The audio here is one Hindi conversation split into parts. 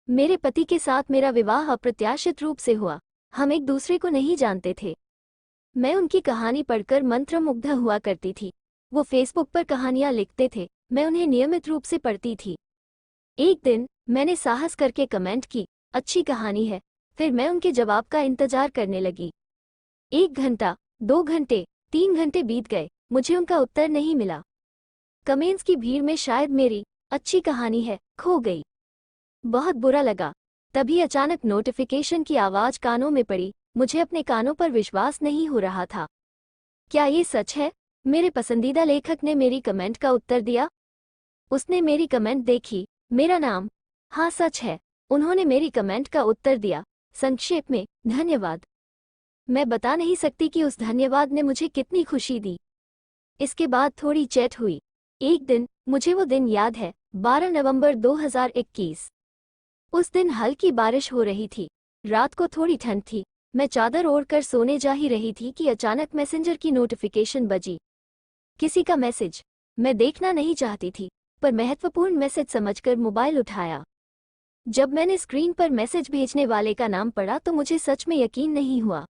मेरे पति के साथ मेरा विवाह अप्रत्याशित रूप से हुआ। हम एक दूसरे को नहीं जानते थे। मैं उनकी कहानी पढ़कर मंत्रमुग्ध हुआ करती थी। वो फेसबुक पर कहानियां लिखते थे, मैं उन्हें नियमित रूप से पढ़ती थी। एक दिन मैंने साहस करके कमेंट की, अच्छी कहानी है। फिर मैं उनके जवाब का इंतजार करने लगी। 1 घंटा, 2 घंटे, 3 घंटे बीत गए, मुझे उनका उत्तर नहीं मिला। कमेंट्स की भीड़ में शायद मेरी अच्छी कहानी है खो गई। बहुत बुरा लगा। तभी अचानक नोटिफिकेशन की आवाज कानों में पड़ी। मुझे अपने कानों पर विश्वास नहीं हो रहा था। क्या ये सच है? मेरे पसंदीदा लेखक ने मेरी कमेंट का उत्तर दिया। उसने मेरी कमेंट देखी, मेरा नाम। हाँ, सच है, उन्होंने मेरी कमेंट का उत्तर दिया। संक्षेप में, धन्यवाद। मैं बता नहीं सकती कि उस धन्यवाद ने मुझे कितनी खुशी दी। इसके बाद थोड़ी चैट हुई। एक दिन, मुझे वो दिन याद है, 12 नवंबर 2021। उस दिन हल्की बारिश हो रही थी। रात को थोड़ी ठंड थी। मैं चादर ओढ़कर सोने जा ही रही थी कि अचानक मैसेंजर की नोटिफिकेशन बजी। किसी का मैसेज। मैं देखना नहीं चाहती थी, पर महत्वपूर्ण मैसेज समझकर मोबाइल उठाया। जब मैंने स्क्रीन पर मैसेज भेजने वाले का नाम पढ़ा तो मुझे सच में यकीन नहीं हुआ।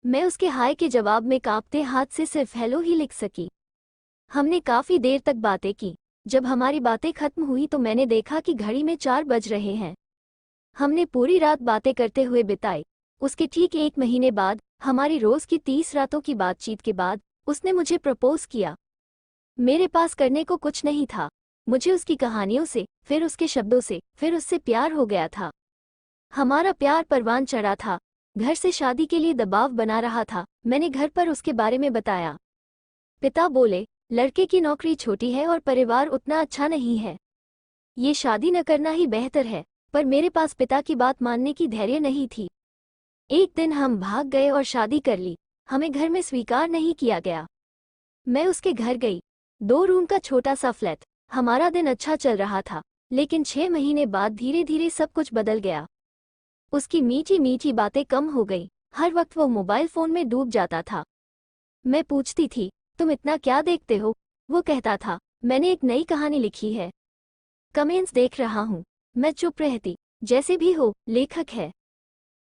मैं उसके हाय के जवाब में कांपते हाथ से सिर्फ हेलो ही लिख सकी। हमने काफी देर तक बातें की। जब हमारी बातें खत्म हुई तो मैंने देखा कि घड़ी में 4 बज रहे हैं। हमने पूरी रात बातें करते हुए बिताई। उसके ठीक 1 महीने बाद, हमारी रोज की 30 रातों की बातचीत के बाद, उसने मुझे प्रपोज किया। मेरे पास करने को कुछ नहीं था। मुझे उसकी कहानियों से, फिर उसके शब्दों से, फिर उससे प्यार हो गया था। हमारा प्यार परवान चढ़ा था। घर से शादी के लिए दबाव बना रहा था। मैंने घर पर उसके बारे में बताया। पिता बोले, लड़के की नौकरी छोटी है और परिवार उतना अच्छा नहीं है। ये शादी न करना ही बेहतर है। पर मेरे पास पिता की बात मानने की धैर्य नहीं थी। एक दिन हम भाग गए और शादी कर ली। हमें घर में स्वीकार नहीं किया गया। मैं उसके घर गई। 2 रूम का छोटा सा फ्लैट। हमारा दिन अच्छा चल रहा था, लेकिन 6 महीने बाद धीरे धीरे सब कुछ बदल गया। उसकी मीठी मीठी बातें कम हो गई। हर वक्त वो मोबाइल फोन में डूब जाता था। मैं पूछती थी, तुम इतना क्या देखते हो? वो कहता था, मैंने एक नई कहानी लिखी है। कमेंट्स देख रहा हूँ। मैं चुप रहती। जैसे भी हो, लेखक है।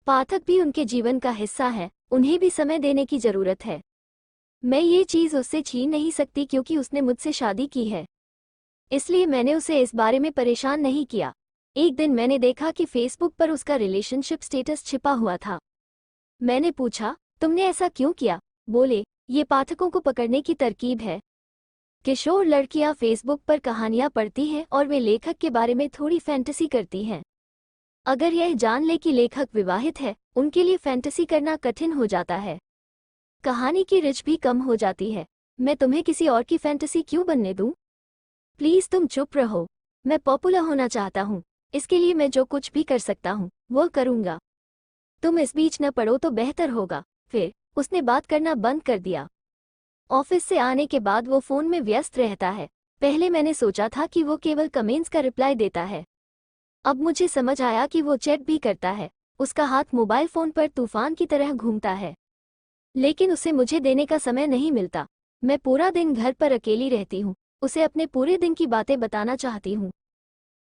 पाठक भी उनके जीवन का हिस्सा है, उन्हें भी समय देने की जरूरत है। मैं ये चीज उससे छीन नहीं सकती क्योंकि उसने मुझसे शादी की है। इसलिए मैंने उसे इस बारे में परेशान नहीं किया। एक दिन मैंने देखा कि फेसबुक पर उसका रिलेशनशिप स्टेटस छिपा हुआ था। मैंने पूछा, तुमने ऐसा क्यों किया? बोले, ये पाठकों को पकड़ने की तरकीब है। किशोर लड़कियां फेसबुक पर कहानियां पढ़ती हैं और वे लेखक के बारे में थोड़ी फैंटेसी करती हैं। अगर यह जान ले कि लेखक विवाहित है, उनके लिए फैंटेसी करना कठिन हो जाता है। कहानी की रिच भी कम हो जाती है। मैं तुम्हें किसी और की फैंटेसी क्यों बनने दूं? प्लीज तुम चुप रहो। मैं पॉपुलर होना चाहता हूँ। इसके लिए मैं जो कुछ भी कर सकता हूँ, वो करूँगा। तुम इस बीच न पड़ो तो बेहतर होगा। फिर उसने बात करना बंद कर दिया। ऑफिस से आने के बाद वो फोन में व्यस्त रहता है। पहले मैंने सोचा था कि वो केवल कमेंट्स का रिप्लाई देता है। अब मुझे समझ आया कि वो चैट भी करता है। उसका हाथ मोबाइल फोन पर तूफान की तरह घूमता है। लेकिन उसे मुझे देने का समय नहीं मिलता। मैं पूरा दिन घर पर अकेली रहती हूँ। उसे अपने पूरे दिन की बातें बताना चाहती हूँ।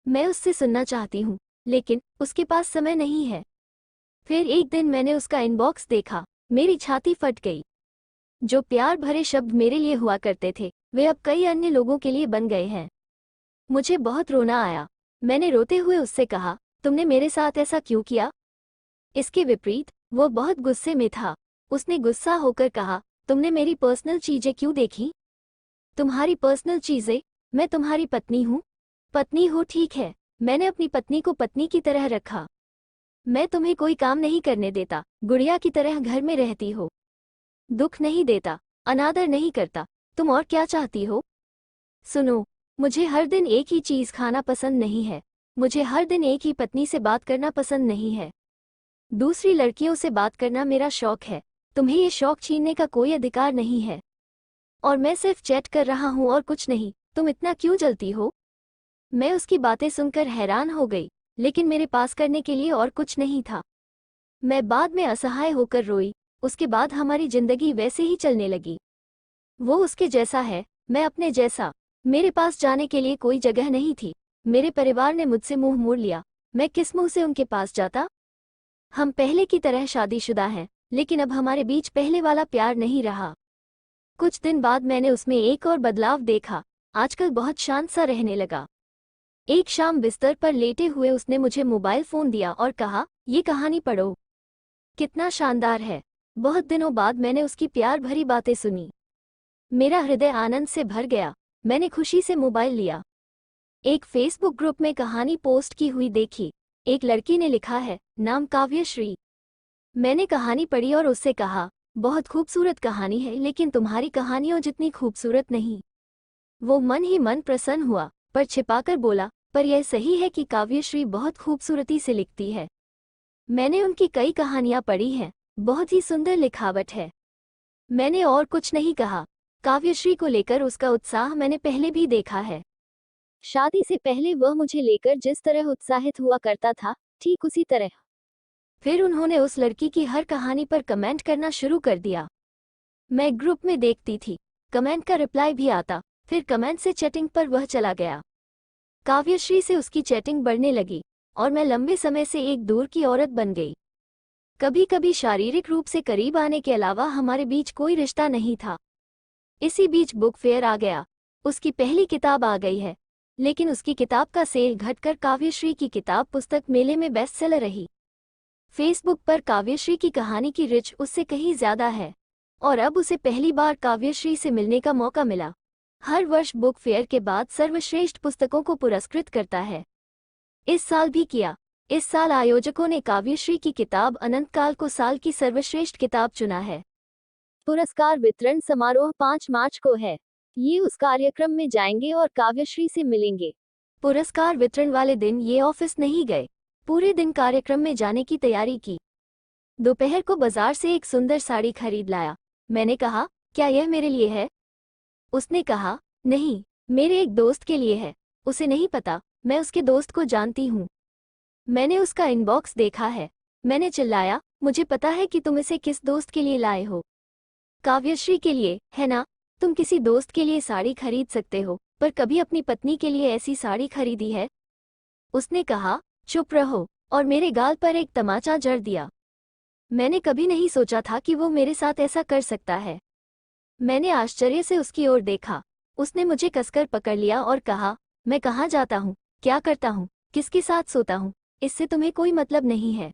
मैं उससे सुनना चाहती हूँ, लेकिन उसके पास समय नहीं है। फिर एक दिन मैंने उसका इनबॉक्स देखा। मेरी छाती फट गई। जो प्यार भरे शब्द मेरे लिए हुआ करते थे, वे अब कई अन्य लोगों के लिए बन गए हैं। मुझे बहुत रोना आया। मैंने रोते हुए उससे कहा, तुमने मेरे साथ ऐसा क्यों किया? इसके विपरीत, वो बहुत गुस्से में था। उसने गुस्सा होकर कहा, तुमने मेरी पर्सनल चीजें क्यों देखी? तुम्हारी पर्सनल चीजें? मैं तुम्हारी पत्नी हूँ। पत्नी हो, ठीक है। मैंने अपनी पत्नी को पत्नी की तरह रखा। मैं तुम्हें कोई काम नहीं करने देता। गुड़िया की तरह घर में रहती हो। दुख नहीं देता, अनादर नहीं करता। तुम और क्या चाहती हो? सुनो, मुझे हर दिन एक ही चीज खाना पसंद नहीं है। मुझे हर दिन एक ही पत्नी से बात करना पसंद नहीं है। दूसरी लड़कियों से बात करना मेरा शौक है। तुम्हें ये शौक छीनने का कोई अधिकार नहीं है। और मैं सिर्फ चैट कर रहा हूँ और कुछ नहीं। तुम इतना क्यों जलती हो? मैं उसकी बातें सुनकर हैरान हो गई, लेकिन मेरे पास करने के लिए और कुछ नहीं था। मैं बाद में असहाय होकर रोई। उसके बाद हमारी जिंदगी वैसे ही चलने लगी। वो उसके जैसा है, मैं अपने जैसा। मेरे पास जाने के लिए कोई जगह नहीं थी। मेरे परिवार ने मुझसे मुंह मोड़ लिया। मैं किस मुंह से उनके पास जाता? हम पहले की तरह शादीशुदा हैं, लेकिन अब हमारे बीच पहले वाला प्यार नहीं रहा। कुछ दिन बाद मैंने उसमें एक और बदलाव देखा। आजकल बहुत शांत सा रहने लगा। एक शाम बिस्तर पर लेटे हुए उसने मुझे मोबाइल फोन दिया और कहा, ये कहानी पढ़ो। कितना शानदार है। बहुत दिनों बाद मैंने उसकी प्यार भरी बातें सुनी। मेरा हृदय आनंद से भर गया। मैंने खुशी से मोबाइल लिया। एक फेसबुक ग्रुप में कहानी पोस्ट की हुई देखी। एक लड़की ने लिखा है, नाम काव्यश्री। मैंने कहानी पढ़ी और उससे कहा, बहुत खूबसूरत कहानी है, लेकिन तुम्हारी कहानियों जितनी खूबसूरत नहीं। वो मन ही मन प्रसन्न हुआ, पर छिपाकर बोला, पर यह सही है कि काव्यश्री बहुत खूबसूरती से लिखती है। मैंने उनकी कई कहानियां पढ़ी हैं, बहुत ही सुंदर लिखावट है। मैंने और कुछ नहीं कहा। काव्यश्री को लेकर उसका उत्साह मैंने पहले भी देखा है। शादी से पहले वह मुझे लेकर जिस तरह उत्साहित हुआ करता था, ठीक उसी तरह। फिर उन्होंने उस लड़की की हर कहानी पर कमेंट करना शुरू कर दिया। मैं ग्रुप में देखती थी, कमेंट का रिप्लाई भी आता, फिर कमेंट से चैटिंग पर वह चला गया। काव्यश्री से उसकी चैटिंग बढ़ने लगी और मैं लंबे समय से एक दूर की औरत बन गई। कभी कभी शारीरिक रूप से करीब आने के अलावा हमारे बीच कोई रिश्ता नहीं था। इसी बीच बुक फेयर आ गया। उसकी पहली किताब आ गई है, लेकिन उसकी किताब का सेल घटकर काव्यश्री की किताब पुस्तक मेले में बेस्टसेलर रही। फेसबुक पर काव्यश्री की कहानी की रिच उससे कहीं ज्यादा है, और अब उसे पहली बार काव्यश्री से मिलने का मौका मिला। हर वर्ष बुक फेयर के बाद सर्वश्रेष्ठ पुस्तकों को पुरस्कृत करता है। इस साल भी किया। इस साल आयोजकों ने काव्यश्री की किताब अनंतकाल को साल की सर्वश्रेष्ठ किताब चुना है। पुरस्कार वितरण समारोह 5 मार्च को है। ये उस कार्यक्रम में जाएंगे और काव्यश्री से मिलेंगे। पुरस्कार वितरण वाले दिन ये ऑफिस नहीं गए। पूरे दिन कार्यक्रम में जाने की तैयारी की। दोपहर को बाजार से एक सुंदर साड़ी खरीद लाया। मैंने कहा, क्या यह मेरे लिए है? उसने कहा, नहीं, मेरे एक दोस्त के लिए है। उसे नहीं पता, मैं उसके दोस्त को जानती हूँ। मैंने उसका इनबॉक्स देखा है। मैंने चिल्लाया, मुझे पता है कि तुम इसे किस दोस्त के लिए लाए हो। काव्यश्री के लिए, है ना? तुम किसी दोस्त के लिए साड़ी खरीद सकते हो, पर कभी अपनी पत्नी के लिए ऐसी साड़ी खरीदी है? उसने कहा, चुप रहो, और मेरे गाल पर एक तमाचा जड़ दिया। मैंने कभी नहीं सोचा था कि वो मेरे साथ ऐसा कर सकता है। मैंने आश्चर्य से उसकी ओर देखा। उसने मुझे कसकर पकड़ लिया और कहा, मैं कहाँ जाता हूँ, क्या करता हूँ, किसके साथ सोता हूँ, इससे तुम्हें कोई मतलब नहीं है।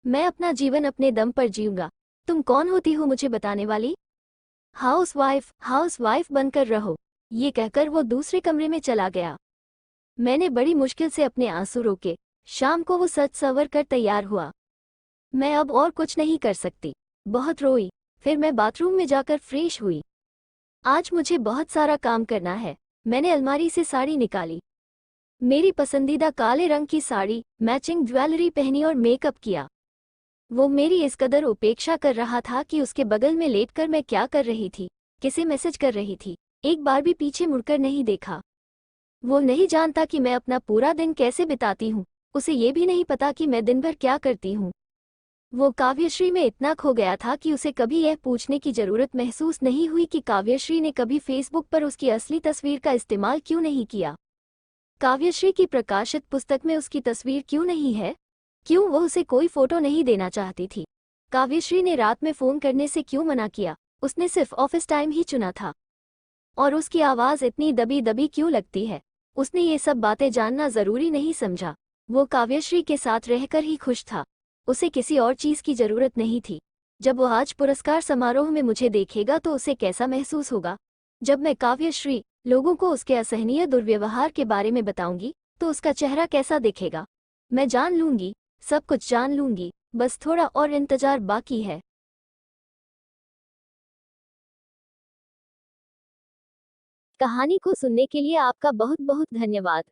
मैं अपना जीवन अपने दम पर जीऊंगा। तुम कौन होती हो मुझे बताने वाली? हाउस वाइफ बनकर रहो। ये कहकर वो दूसरे कमरे में चला गया। मैंने बड़ी मुश्किल से अपने आंसू रोके। शाम को वो सज संवर कर तैयार हुआ। मैं अब और कुछ नहीं कर सकती। बहुत रोई। फिर मैं बाथरूम में जाकर फ्रेश हुई। आज मुझे बहुत सारा काम करना है। मैंने अलमारी से साड़ी निकाली। मेरी पसंदीदा काले रंग की साड़ी, मैचिंग ज्वेलरी पहनी और मेकअप किया। वो मेरी इस कदर उपेक्षा कर रहा था कि उसके बगल में लेटकर मैं क्या कर रही थी, किसे मैसेज कर रही थी, एक बार भी पीछे मुड़कर नहीं देखा। वो नहीं जानता कि मैं अपना पूरा दिन कैसे बिताती हूँ। उसे ये भी नहीं पता कि मैं दिन भर क्या करती हूँ। वो काव्यश्री में इतना खो गया था कि उसे कभी यह पूछने की जरूरत महसूस नहीं हुई कि काव्यश्री ने कभी फेसबुक पर उसकी असली तस्वीर का इस्तेमाल क्यों नहीं किया। काव्यश्री की प्रकाशित पुस्तक में उसकी तस्वीर क्यों नहीं है? क्यों वह उसे कोई फोटो नहीं देना चाहती थी? काव्यश्री ने रात में फोन करने से क्यों मना किया? उसने सिर्फ ऑफिस टाइम ही चुना था। और उसकी आवाज इतनी दबी दबी क्यों लगती है? उसने ये सब बातें जानना जरूरी नहीं समझा। वो काव्यश्री के साथ रहकर ही खुश था। उसे किसी और चीज की जरूरत नहीं थी। जब वो आज पुरस्कार समारोह में मुझे देखेगा तो उसे कैसा महसूस होगा? जब मैं काव्यश्री लोगों को उसके असहनीय दुर्व्यवहार के बारे में बताऊंगी तो उसका चेहरा कैसा दिखेगा? मैं जान लूंगी, सब कुछ जान लूंगी। बस थोड़ा और इंतजार बाकी है। कहानी को सुनने के लिए आपका बहुत बहुत धन्यवाद।